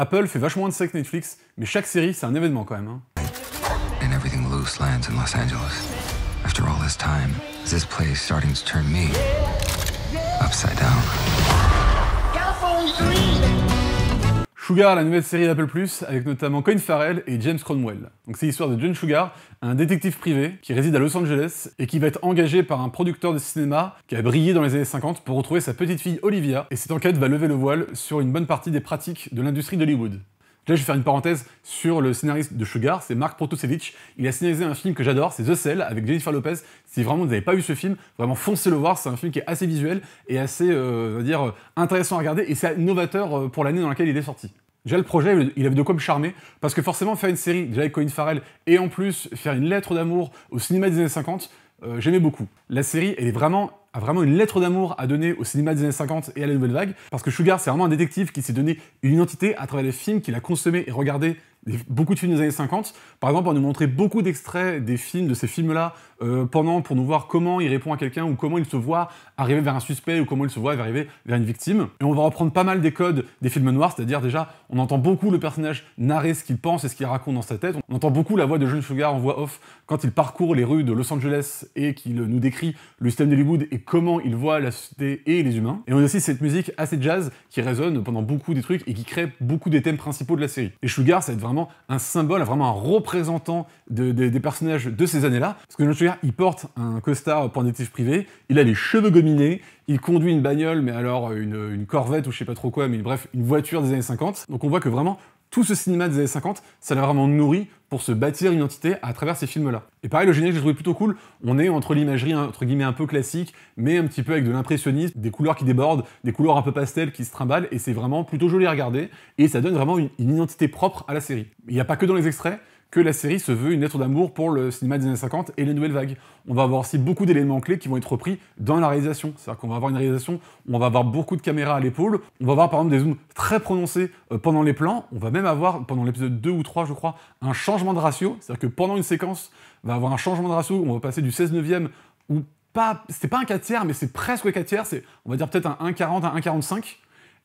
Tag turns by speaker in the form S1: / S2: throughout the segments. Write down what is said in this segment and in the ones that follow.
S1: Apple fait vachement moins de séries que Netflix, mais chaque série, c'est un événement quand même. Hein.
S2: And everything loose lands in Los Angeles. After all this time, is this place starting to turn me upside down?
S1: Sugar, la nouvelle série d'Apple+, avec notamment Colin Farrell et James Cromwell. Donc c'est l'histoire de John Sugar, un détective privé qui réside à Los Angeles et qui va être engagé par un producteur de cinéma qui a brillé dans les années 50 pour retrouver sa petite fille Olivia, et cette enquête va lever le voile sur une bonne partie des pratiques de l'industrie d'Hollywood. Là, je vais faire une parenthèse sur le scénariste de Sugar, c'est Mark Protosevich. Il a scénarisé un film que j'adore, c'est The Cell, avec Jennifer Lopez. Si vraiment vous n'avez pas vu ce film, vraiment foncez le voir, c'est un film qui est assez visuel et assez, on va dire, intéressant à regarder, et c'est novateur pour l'année dans laquelle il est sorti. Déjà, le projet, il avait de quoi me charmer, parce que forcément, faire une série, déjà avec Colin Farrell, et en plus, faire une lettre d'amour au cinéma des années 50, j'aimais beaucoup. La série, elle a vraiment une lettre d'amour à donner au cinéma des années 50 et à la nouvelle vague, parce que Sugar, c'est vraiment un détective qui s'est donné une identité à travers les films qu'il a consommés et regardés, beaucoup de films des années 50. Par exemple, on nous montrait beaucoup d'extraits des films, de ces films-là, pour nous voir comment il répond à quelqu'un, ou comment il se voit arriver vers un suspect, ou comment il se voit arriver vers une victime. Et on va reprendre pas mal des codes des films noirs, c'est-à-dire déjà, on entend beaucoup le personnage narrer ce qu'il pense et ce qu'il raconte dans sa tête. On entend beaucoup la voix de John Sugar en voix off quand il parcourt les rues de Los Angeles et qu'il nous décrit le système d'Hollywood et comment il voit la société et les humains. Et on a aussi cette musique assez jazz qui résonne pendant beaucoup des trucs et qui crée beaucoup des thèmes principaux de la série. Et Sugar, ça va être vraiment un symbole, vraiment un représentant des personnages de ces années-là. Parce que John Sugar, il porte un costard pour un détective privé, il a les cheveux gominés, il conduit une bagnole, mais alors une Corvette ou je sais pas trop quoi, mais bref, une voiture des années 50. Donc on voit que vraiment, tout ce cinéma des années 50, ça l'a vraiment nourri pour se bâtir une identité à travers ces films-là. Et pareil, le générique, j'ai trouvé plutôt cool. On est entre l'imagerie, entre guillemets, un peu classique, mais un petit peu avec de l'impressionnisme, des couleurs qui débordent, des couleurs un peu pastel qui se trimballent, et c'est vraiment plutôt joli à regarder, et ça donne vraiment une identité propre à la série. Il n'y a pas que dans les extraits que la série se veut une lettre d'amour pour le cinéma des années 50 et les nouvelles vagues. On va avoir aussi beaucoup d'éléments clés qui vont être repris dans la réalisation. C'est-à-dire qu'on va avoir une réalisation où on va avoir beaucoup de caméras à l'épaule, on va avoir par exemple des zooms très prononcés pendant les plans, on va même avoir, pendant l'épisode 2 ou 3 je crois, un changement de ratio, c'est-à-dire que pendant une séquence, on va avoir un changement de ratio où on va passer du 16/9 ou pas, c'était pas un 4/3, mais c'est presque 4/3, c'est, on va dire peut-être un 1/40, un 1/45,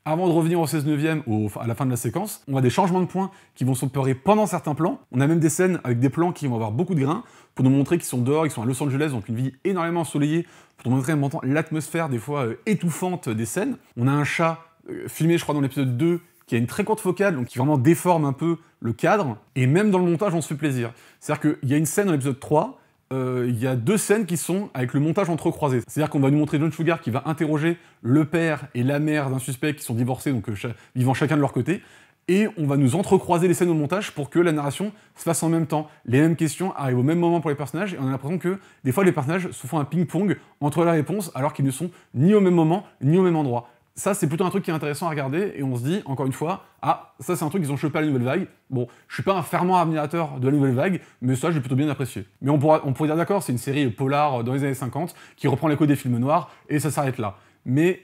S1: avant de revenir au 16/9 à la fin de la séquence. On a des changements de points qui vont s'opérer pendant certains plans. On a même des scènes avec des plans qui vont avoir beaucoup de grains, pour nous montrer qu'ils sont dehors, ils sont à Los Angeles, donc une vie énormément ensoleillée, pour nous montrer en même temps l'atmosphère des fois étouffante des scènes. On a un chat filmé, je crois, dans l'épisode 2, qui a une très courte focale, donc qui vraiment déforme un peu le cadre, et même dans le montage, on se fait plaisir. C'est-à-dire qu'il y a une scène dans l'épisode 3, il y a 2 scènes qui sont avec le montage entrecroisé. C'est-à-dire qu'on va nous montrer John Sugar qui va interroger le père et la mère d'un suspect qui sont divorcés, donc vivant chacun de leur côté, et on va nous entrecroiser les scènes au montage pour que la narration se fasse en même temps. Les mêmes questions arrivent au même moment pour les personnages, et on a l'impression que des fois les personnages se font un ping-pong entre leurs réponses alors qu'ils ne sont ni au même moment, ni au même endroit. Ça, c'est plutôt un truc qui est intéressant à regarder, et on se dit, encore une fois, ah, ça c'est un truc qu'ils ont chopé à la nouvelle vague. Bon, je suis pas un fervent admirateur de la nouvelle vague, mais ça, j'ai plutôt bien apprécié. Mais on pourrait dire d'accord, c'est une série polar dans les années 50, qui reprend les codes des films noirs, et ça s'arrête là. Mais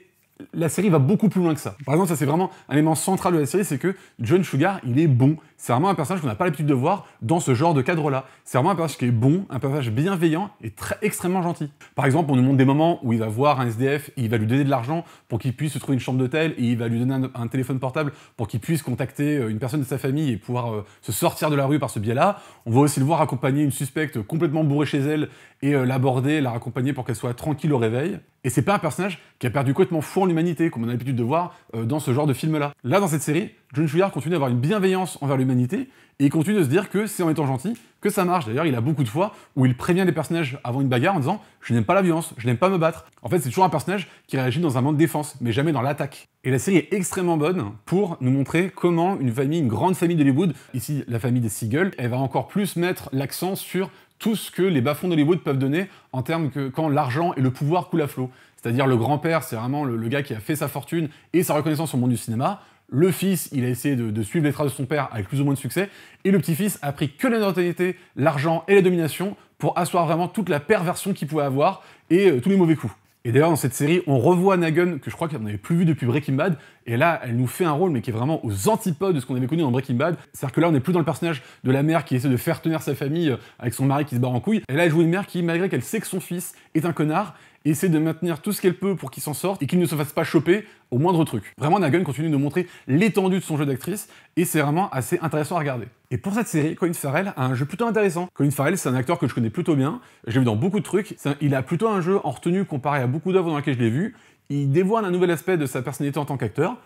S1: la série va beaucoup plus loin que ça. Par exemple, ça c'est vraiment un élément central de la série, c'est que John Sugar, il est bon. C'est vraiment un personnage qu'on n'a pas l'habitude de voir dans ce genre de cadre-là. C'est vraiment un personnage qui est bon, un personnage bienveillant et extrêmement gentil. Par exemple, on nous montre des moments où il va voir un SDF et il va lui donner de l'argent pour qu'il puisse se trouver une chambre d'hôtel, et il va lui donner un téléphone portable pour qu'il puisse contacter une personne de sa famille et pouvoir se sortir de la rue par ce biais-là. On va aussi le voir accompagner une suspecte complètement bourrée chez elle et l'aborder, la raccompagner pour qu'elle soit tranquille au réveil. Et c'est pas un personnage qui a perdu complètement foi en l'humanité, comme on a l'habitude de voir dans ce genre de film-là. Là, dans cette série, John Sugar continue d'avoir une bienveillance envers l'humanité, et il continue de se dire que c'est en étant gentil que ça marche. D'ailleurs, il a beaucoup de fois où il prévient les personnages avant une bagarre en disant « Je n'aime pas la violence, je n'aime pas me battre ». En fait, c'est toujours un personnage qui réagit dans un mode de défense, mais jamais dans l'attaque. Et la série est extrêmement bonne pour nous montrer comment une grande famille d'Hollywood, ici la famille des Siegel, elle va encore plus mettre l'accent sur tout ce que les bas-fonds d'Hollywood peuvent donner en termes que quand l'argent et le pouvoir coulent à flot. C'est-à-dire le grand-père, c'est vraiment le gars qui a fait sa fortune et sa reconnaissance au monde du cinéma. Le fils, il a essayé de suivre les traces de son père avec plus ou moins de succès. Et le petit-fils a pris que la notoriété, l'argent et la domination pour asseoir vraiment toute la perversion qu'il pouvait avoir et tous les mauvais coups. Et d'ailleurs, dans cette série, on revoit Negan, que je crois qu'on n'avait plus vu depuis Breaking Bad, et là, elle nous fait un rôle, mais qui est vraiment aux antipodes de ce qu'on avait connu dans Breaking Bad. C'est-à-dire que là, on n'est plus dans le personnage de la mère qui essaie de faire tenir sa famille avec son mari qui se barre en couille, et là, elle joue une mère qui, malgré qu'elle sait que son fils est un connard, et essaie de maintenir tout ce qu'elle peut pour qu'il s'en sorte et qu'il ne se fasse pas choper au moindre truc. Vraiment, Nagun continue de montrer l'étendue de son jeu d'actrice et c'est vraiment assez intéressant à regarder. Et pour cette série, Colin Farrell a un jeu plutôt intéressant. Colin Farrell, c'est un acteur que je connais plutôt bien, je l'ai vu dans beaucoup de trucs, il a plutôt un jeu en retenue comparé à beaucoup d'œuvres dans lesquelles je l'ai vu, il dévoile un nouvel aspect de sa personnalité en tant qu'acteur,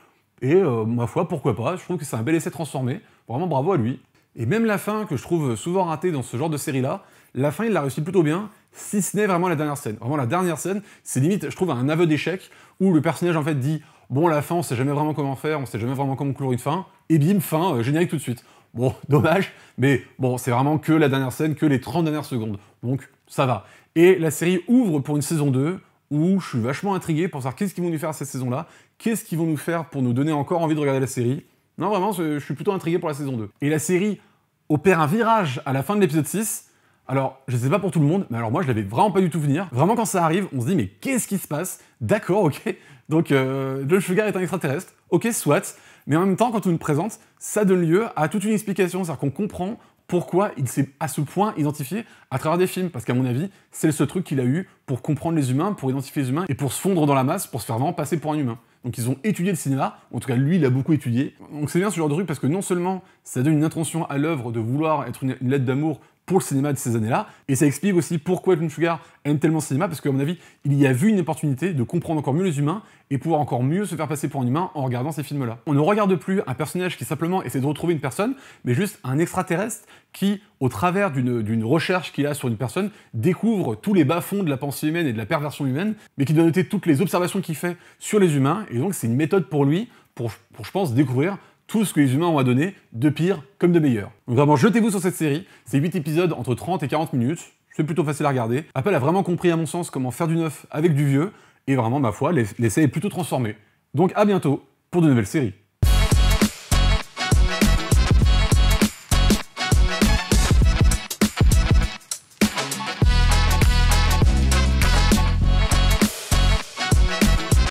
S1: et ma foi, pourquoi pas, je trouve que c'est un bel essai transformé, vraiment bravo à lui. Et même la fin, que je trouve souvent ratée dans ce genre de série-là, la fin, il l'a réussi plutôt bien, si ce n'est vraiment la dernière scène. Vraiment, la dernière scène, c'est limite, je trouve, un aveu d'échec, où le personnage, en fait, dit « Bon, la fin, on sait jamais vraiment comment faire, on sait jamais vraiment comment clore une fin, et bim, fin, générique tout de suite. » Bon, dommage, mais bon, c'est vraiment que la dernière scène, que les 30 dernières secondes. Donc, ça va. Et la série ouvre pour une saison 2, où je suis vachement intrigué pour savoir qu'est-ce qu'ils vont nous faire à cette saison-là, qu'est-ce qu'ils vont nous faire pour nous donner encore envie de regarder la série. Non, vraiment, je suis plutôt intrigué pour la saison 2. Et la série opère un virage à la fin de l'épisode 6. Alors, je sais pas pour tout le monde, mais alors moi, je l'avais vraiment pas du tout venir. Vraiment, quand ça arrive, on se dit, mais qu'est-ce qui se passe? D'accord, ok. Donc, John Sugar est un extraterrestre. Ok, soit. Mais en même temps, quand on nous le présente, ça donne lieu à toute une explication. C'est-à-dire qu'on comprend pourquoi il s'est à ce point identifié à travers des films. Parce qu'à mon avis, c'est le seul truc qu'il a eu pour comprendre les humains, pour identifier les humains, et pour se fondre dans la masse, pour se faire vraiment passer pour un humain. Donc ils ont étudié le cinéma, en tout cas lui il a beaucoup étudié. Donc c'est bien ce genre de truc parce que non seulement ça donne une intention à l'œuvre de vouloir être une lettre d'amour pour le cinéma de ces années-là, et ça explique aussi pourquoi John Sugar aime tellement le cinéma, parce qu'à mon avis, il y a vu une opportunité de comprendre encore mieux les humains et pouvoir encore mieux se faire passer pour un humain en regardant ces films-là. On ne regarde plus un personnage qui simplement essaie de retrouver une personne, mais juste un extraterrestre qui, au travers d'une recherche qu'il a sur une personne, découvre tous les bas-fonds de la pensée humaine et de la perversion humaine, mais qui doit noter toutes les observations qu'il fait sur les humains, et donc c'est une méthode pour lui, pour je pense, découvrir tout ce que les humains ont à donner, de pire comme de meilleur. Donc vraiment, jetez-vous sur cette série, c'est 8 épisodes entre 30 et 40 minutes, c'est plutôt facile à regarder. Apple a vraiment compris, à mon sens, comment faire du neuf avec du vieux, et vraiment, ma foi, l'essai est plutôt transformé. Donc à bientôt pour de nouvelles séries.